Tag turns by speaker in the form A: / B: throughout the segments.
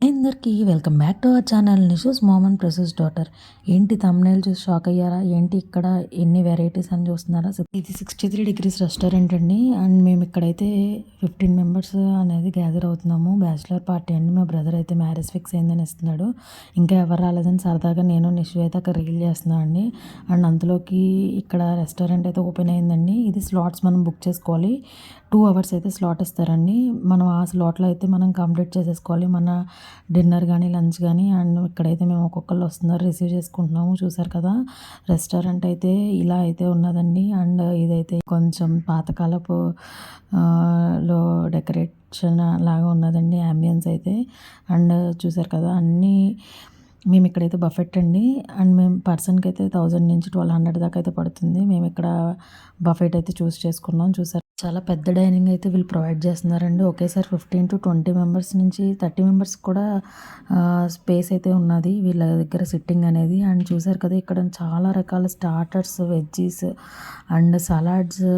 A: అందరికీ welcome back to our channel Nishu's mom and precious daughter. ఏంటి thumbnail చూసి shock అయ్యారా? ఏంటి ఇక్కడ ఎన్ని వెరైటీస్ అని చూస్తున్నారా? ఇది 63 డిగ్రీస్ రెస్టారెంట్ అండి. అండ్ మేము ఇక్కడైతే 15 మెంబర్స్ అనేది గ్యాదర్ అవుతున్నాము. బ్యాచిలర్ పార్టీ అండి. మా బ్రదర్ అయితే మ్యారేజ్ ఫిక్స్ అయిందని ఇస్తున్నాడు. ఇంకా ఎవరు రాలేదని సరదాగా నేను నిషు అయితే అక్కడ రీల్ చేస్తున్నాను అండి. అండ్ అంతలోకి ఇక్కడ రెస్టారెంట్ అయితే ఓపెన్ అయిందండి. ఇది స్లాట్స్ మనం బుక్ చేసుకోవాలి. 2 అవర్స్ అయితే స్లాట్ ఇస్తారండి. మనం ఆ స్లాట్లో అయితే మనం కంప్లీట్ చేసేసుకోవాలి మన డిన్నర్ కానీ లంచ్ కానీ. అండ్ ఇక్కడైతే మేము ఒక్కొక్కరు వస్తున్నారు, రిసీవ్ చేసుకుంటున్నాము. చూసారు కదా, రెస్టారెంట్ అయితే ఇలా అయితే ఉన్నదండి. అండ్ ఇదైతే కొంచెం పాతకాలపు లో డెకరేషన్ లాగా ఉన్నదండి అంబియన్స్ అయితే. అండ్ చూసారు కదా అన్నీ మేము ఇక్కడైతే బఫెట్ అండి. అండ్ మేము పర్సన్కి అయితే 1000 నుంచి 1200 దాకా అయితే పడుతుంది. మేము ఇక్కడ బఫెట్ అయితే చూస్ చేసుకున్నాం. చూసారు, చాలా పెద్ద డైనింగ్ అయితే వీళ్ళు ప్రొవైడ్ చేస్తున్నారండి. ఒకేసారి 15 to 20 మెంబర్స్ నుంచి 30 మెంబర్స్ కూడా స్పేస్ అయితే ఉన్నది వీళ్ళ దగ్గర సిట్టింగ్ అనేది. అండ్ చూసారు కదా, ఇక్కడ చాలా రకాల starters, veggies and salads,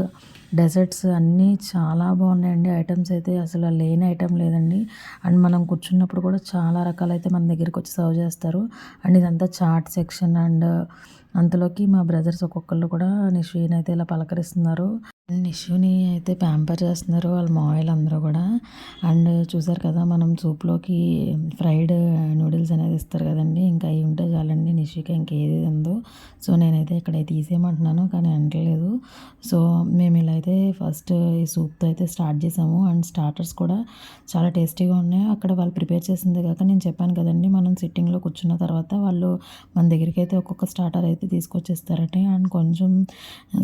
A: desserts అన్నీ చాలా బాగున్నాయండి. ఐటమ్స్ అయితే అసలు లేని ఐటమ్ లేదండి. అండ్ మనం కూర్చున్నప్పుడు కూడా చాలా రకాలైతే మన దగ్గరికి వచ్చి సర్వ్ చేస్తారు. అండ్ ఇదంతా చాట్ సెక్షన్. అండ్ అంతలోకి మా బ్రదర్స్ ఒక్కొక్కళ్ళు కూడా నిషుని అయితే ఇలా పలకరిస్తున్నారు. నిషుని అయితే ప్యాంపర్ చేస్తున్నారు వాళ్ళ మావయ్యలు అందరూ కూడా. అండ్ చూసారు కదా, మనం సూప్లోకి ఫ్రైడ్ నూడిల్స్ అనేది ఇస్తారు కదండి. ఇంకా అవి ఉంటే చాలండి నిషుకి ఇంకేది ఉందో. సో నేనైతే ఇక్కడ తీసేయమంటున్నాను కానీ అనట్లేదు. సో మేము ఇలా అయితే ఫస్ట్ ఈ సూప్తో అయితే స్టార్ట్ చేసాము. అండ్ స్టార్టర్స్ కూడా చాలా టేస్టీగా ఉన్నాయి. అక్కడ వాళ్ళు ప్రిపేర్ చేసిందే కాక నేను చెప్పాను కదండి, మనం సిట్టింగ్లో కూర్చున్న తర్వాత వాళ్ళు మన దగ్గరికి అయితే ఒక్కొక్క స్టార్టర్ అయితే తీసుకొచ్చేస్తారండి. అండ్ కొంచెం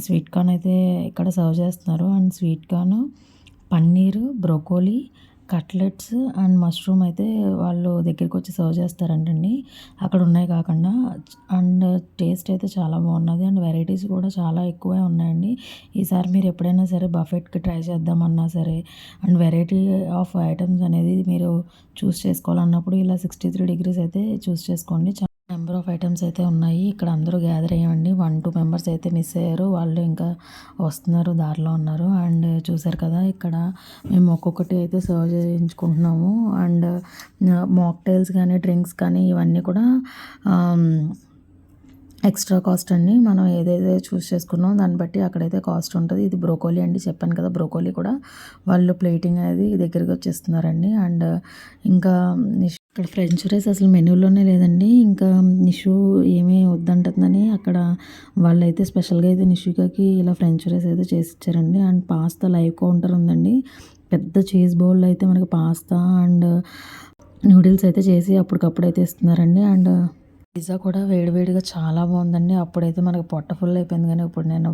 A: స్వీట్ కార్న్ అయితే ఇక్కడ సర్వ్ చేస్తున్నారు. And sweet corn, paneer, broccoli, cutlets and mushroom అయితే వాళ్ళు దగ్గరికి వచ్చి సర్వ్ చేస్తారంటండి, అక్కడ ఉన్నాయి కాకుండా. అండ్ టేస్ట్ అయితే చాలా బాగున్నది. అండ్ వెరైటీస్ కూడా చాలా ఎక్కువే ఉన్నాయండి. ఈసారి మీరు ఎప్పుడైనా సరే బఫెట్కి ట్రై చేద్దామన్నా సరే అండ్ వెరైటీ ఆఫ్ ఐటమ్స్ అనేది మీరు చూస్ చేసుకోవాలన్నప్పుడు ఇలా 63 డిగ్రీస్ అయితే చూస్ చేసుకోండి. నెంబర్ ఆఫ్ ఐటమ్స్ అయితే ఉన్నాయి. ఇక్కడ అందరూ గ్యాదర్ అయ్యామండి. 1-2 మెంబర్స్ అయితే మిస్ అయ్యారు, వాళ్ళు ఇంకా వస్తున్నారు, దారిలో ఉన్నారు. అండ్ చూసారు కదా, ఇక్కడ మేము ఒక్కొక్కటి అయితే సర్వ్ చేయించుకుంటున్నాము. అండ్ మాక్టైల్స్ కానీ డ్రింక్స్ కానీ ఇవన్నీ కూడా ఎక్స్ట్రా కాస్ట్ అండి. మనం ఏదైతే చూస్ చేసుకున్నామో దాన్ని బట్టి అక్కడైతే కాస్ట్ ఉంటుంది. ఇది బ్రోకోలీ అండి, చెప్పాను కదా, బ్రోకోలీ కూడా వాళ్ళు ప్లేటింగ్ అనేది దగ్గరికి వచ్చేస్తున్నారండి. అండ్ ఇంకా ఇక్కడ ఫ్రెంచ్ ఫ్రైస్ అసలు మెనూలోనే లేదండి. ఇంకా నిషు ఏమీ వద్దంటుందని అక్కడ వాళ్ళైతే స్పెషల్గా అయితే నిషుకి ఇలా ఫ్రెంచ్ ఫ్రైస్ అయితే చేసి ఇచ్చారండి. అండ్ పాస్తా లైవ్ కౌంటర్ ఉందండి. పెద్ద చీజ్ బౌల్ అయితే మనకి పాస్తా అండ్ నూడిల్స్ అయితే చేసి అప్పటికప్పుడు అయితే ఇస్తున్నారండి. అండ్ పిజ్జా కూడా వేడివేడిగా చాలా బాగుందండి. అప్పుడైతే మనకు పొట్ట ఫుల్ అయిపోయింది కానీ ఇప్పుడు నేను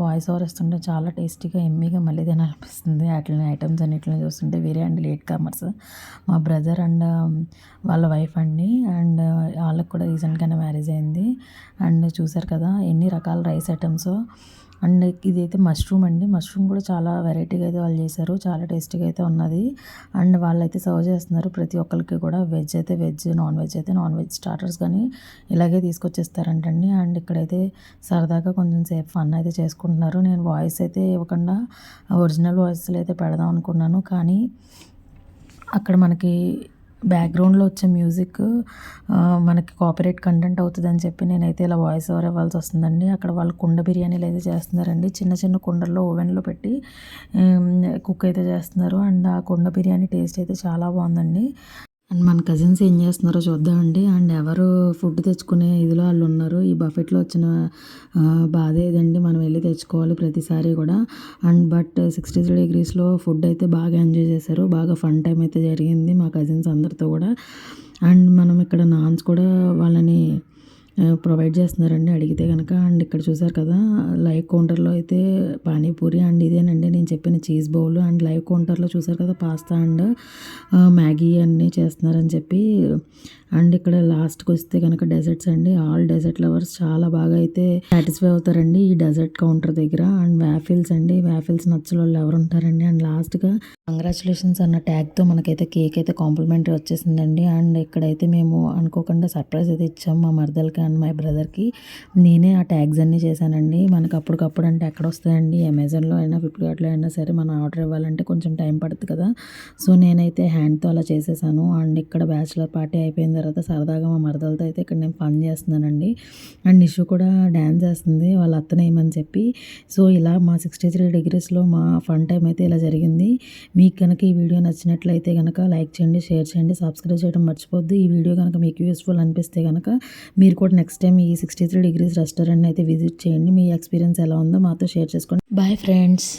A: వాయిస్ ఓవర్ ఇస్తుంటే చాలా టేస్టీగా ఎమ్మీగా మళ్ళీ తినాలనిపిస్తుంది. అట్లనే ఐటమ్స్ అన్నిటిని చూస్తుంటే వేరే అండి లేట్ కమర్స్ మా బ్రదర్ అండ్ వాళ్ళ వైఫ్ అండి. అండ్ వాళ్ళకి కూడా రీసెంట్గానే మ్యారేజ్ అయింది. అండ్ చూసారు కదా ఎన్ని రకాల రైస్ ఐటమ్స్. అండ్ ఇదైతే మష్రూమ్ అండి. మష్రూమ్ కూడా చాలా వెరైటీగా అయితే వాళ్ళు చేశారు, చాలా టేస్టీగా అయితే ఉన్నది. అండ్ వాళ్ళైతే సర్వ్ చేస్తున్నారు ప్రతి ఒక్కరికి కూడా. వెజ్ అయితే వెజ్, నాన్ వెజ్ అయితే నాన్ వెజ్ స్టార్టర్స్ కానీ ఇలాగే తీసుకొచ్చేస్తారంటండి. అండ్ ఇక్కడైతే సరదాగా కొంచెం సేపు ఫన్ అయితే చేసుకుంటున్నారు. నేను వాయిస్ అయితే ఇవ్వకుండా ఒరిజినల్ వాయిస్లు అయితే పెడదాం అనుకున్నాను, కానీ అక్కడ మనకి బ్యాక్గ్రౌండ్లో వచ్చే మ్యూజిక్ మనకి కాపీరైట్ కంటెంట్ అవుతుందని చెప్పి నేనైతే ఇలా వాయిస్ ఓవర్ ఇవ్వాల్సి వస్తుందండి. అక్కడ వాళ్ళు కుండ బిర్యానీలు అయితే చేస్తున్నారండి. చిన్న చిన్న కుండల్లో ఓవెన్లో పెట్టి కుక్ అయితే చేస్తున్నారు. అండ్ ఆ కుండ బిర్యానీ టేస్ట్ అయితే చాలా బాగుందండి. అండ్ మన కజిన్స్ ఏం చేస్తున్నారో చూద్దామండి. అండ్ ఎవరు ఫుడ్ తెచ్చుకునే ఇదిలో వాళ్ళు ఉన్నారు. ఈ బఫెట్లో వచ్చిన బాధ ఏదండి, మనం వెళ్ళి తెచ్చుకోవాలి ప్రతిసారి కూడా. అండ్ బట్ 63 డిగ్రీస్లో ఫుడ్ అయితే బాగా ఎంజాయ్ చేశారు, బాగా ఫన్ టైం అయితే జరిగింది మా కజిన్స్ అందరితో కూడా. అండ్ మనం ఇక్కడ నాన్స్ కూడా వాళ్ళని ప్రొవైడ్ చేస్తున్నారండి అడిగితే కనుక. అండ్ ఇక్కడ చూసారు కదా, లైవ్ కౌంటర్లో అయితే పానీపూరి అండ్ ఇదేనండి నేను చెప్పిన చీజ్ బౌల్. అండ్ లైవ్ కౌంటర్లో చూసారు కదా పాస్తా అండ్ మ్యాగీ అన్నీ చేస్తున్నారని చెప్పి. అండ్ ఇక్కడ లాస్ట్కి వస్తే కనుక డెజర్ట్స్ అండి. ఆల్ డెజర్ట్ లవర్స్ చాలా బాగా అయితే సాటిస్ఫై అవుతారండి ఈ డెజర్ట్ కౌంటర్ దగ్గర. అండ్ వ్యాఫిల్స్ అండి, వ్యాఫిల్స్ నచ్చని వాళ్ళు ఎవరు ఉంటారండి. అండ్ లాస్ట్గా కంగ్రాచులేషన్స్ అన్న ట్యాగ్తో మనకైతే కేక్ అయితే కాంప్లిమెంటరీ వచ్చేసిందండి. అండ్ ఇక్కడైతే మేము అనుకోకుండా సర్ప్రైజ్ అయితే ఇచ్చాం మా మరదలకి అండ్ మై బ్రదర్కి. నేనే ఆ ట్యాగ్స్ అన్నీ చేశానండి. మనకు అప్పటికప్పుడు అంటే ఎక్కడ వస్తాయండి, అమెజాన్లో అయినా ఫ్లిప్కార్ట్లో అయినా సరే మనం ఆర్డర్ ఇవ్వాలంటే కొంచెం టైం పడుతుంది కదా. సో నేనైతే హ్యాండ్తో అలా చేసేసాను. అండ్ ఇక్కడ బ్యాచిలర్ పార్టీ అయిపోయిన తర్వాత సరదాగా మా మరదలతో అయితే ఇక్కడ నేను ఫన్ చేస్తున్నానండి. అండ్ నిషు కూడా డ్యాన్స్ చేస్తుంది వాళ్ళ అత్తనేయమని చెప్పి. సో ఇలా మా 63 డిగ్రీస్లో మా ఫన్ టైం అయితే ఇలా జరిగింది. మీకు కనుక ఈ వీడియో నచ్చినట్లయితే కనుక లైక్ చేయండి, షేర్ చేయండి, సబ్స్క్రైబ్ చేయడం మర్చిపోద్దు. ఈ వీడియో కనుక మీకు యూస్ఫుల్ అనిపిస్తే కనుక మీరు కూడా నెక్స్ట్ టైం ఈ 63 డిగ్రీస్ రెస్టారెంట్ని అయితే విజిట్ చేయండి. మీ ఎక్స్పీరియన్స్ ఎలా ఉందో మాతో షేర్ చేసుకోండి. Bye friends.